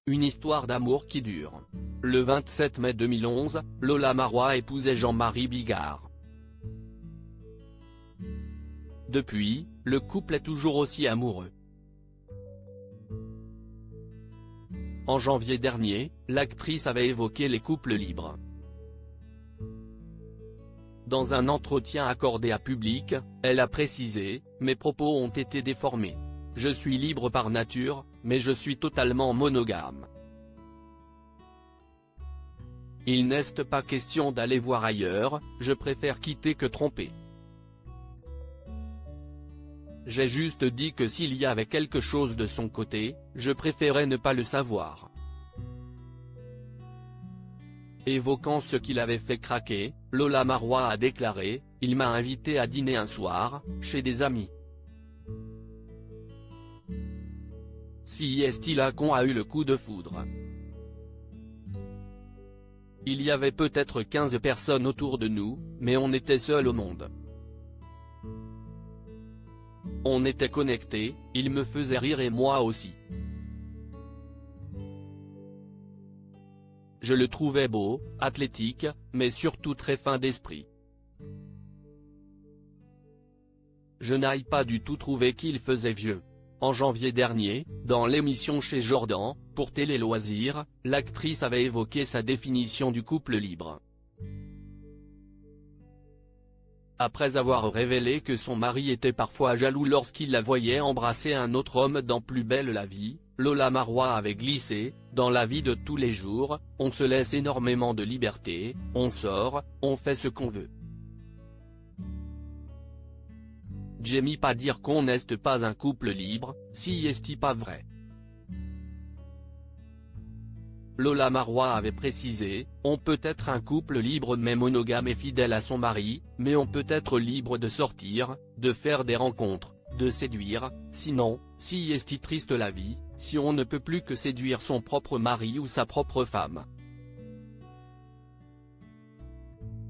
une histoire d'amour qui dure. Le 27 mai 2011, Lola Marois épousait Jean-Marie Bigard. Depuis, le couple est toujours aussi amoureux. En janvier dernier, l'actrice avait évoqué les couples libres. Dans un entretien accordé à Public, elle a précisé « Mes propos ont été déformés. Je suis libre par nature, mais je suis totalement monogame. Il n'est pas question d'aller voir ailleurs, je préfère quitter que tromper. J'ai juste dit que s'il y avait quelque chose de son côté, je préférais ne pas le savoir. » Évoquant ce qui l'avait fait craquer, Lola Marois a déclaré « Il m'a invité à dîner un soir, chez des amis. Si est là qu'on a eu le coup de foudre. Il y avait peut-être 15 personnes autour de nous, mais on était seuls au monde. On était connectés, il me faisait rire et moi aussi. Je le trouvais beau, athlétique, mais surtout très fin d'esprit. Je n'ai pas du tout trouvé qu'il faisait vieux. » En janvier dernier, dans l'émission Chez Jordan, pour Télé Loisirs, l'actrice avait évoqué sa définition du couple libre. Après avoir révélé que son mari était parfois jaloux lorsqu'il la voyait embrasser un autre homme dans Plus belle la vie, Lola Marois avait glissé « Dans la vie de tous les jours, on se laisse énormément de liberté, on sort, on fait ce qu'on veut. J'aime pas dire qu'on n'est pas un couple libre, si est pas vrai. » Lola Marois avait précisé « On peut être un couple libre mais monogame et fidèle à son mari, mais on peut être libre de sortir, de faire des rencontres, de séduire, sinon, si est triste la vie, si on ne peut plus que séduire son propre mari ou sa propre femme. »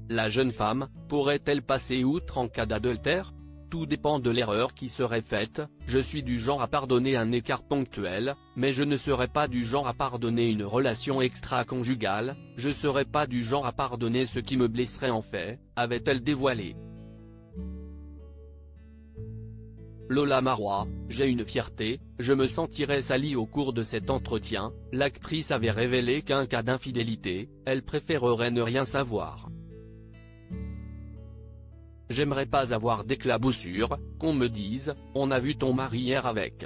La jeune femme, pourrait-elle passer outre en cas d'adultère ? Tout dépend de l'erreur qui serait faite, je suis du genre à pardonner un écart ponctuel, mais je ne serais pas du genre à pardonner une relation extra-conjugale, je serais pas du genre à pardonner ce qui me blesserait en fait, avait-elle dévoilé. Lola Marois, j'ai une fierté, je me sentirais salie au cours de cet entretien, l'actrice avait révélé qu'un cas d'infidélité, elle préférerait ne rien savoir. J'aimerais pas avoir d'éclaboussures, qu'on me dise, on a vu ton mari hier avec.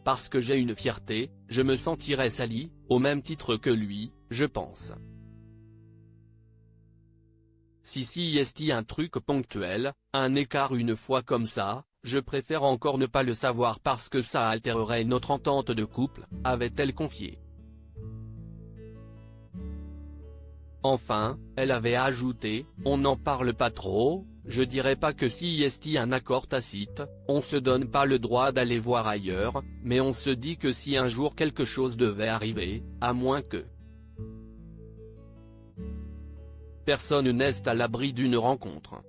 Parce que j'ai une fierté, je me sentirais salie, au même titre que lui, je pense. Si est un truc ponctuel, un écart une fois comme ça, je préfère encore ne pas le savoir parce que ça altérerait notre entente de couple, avait-elle confié. Enfin, elle avait ajouté, on n'en parle pas trop, je dirais pas que si est un accord tacite, on se donne pas le droit d'aller voir ailleurs, mais on se dit que si un jour quelque chose devait arriver, à moins que personne n'est à l'abri d'une rencontre.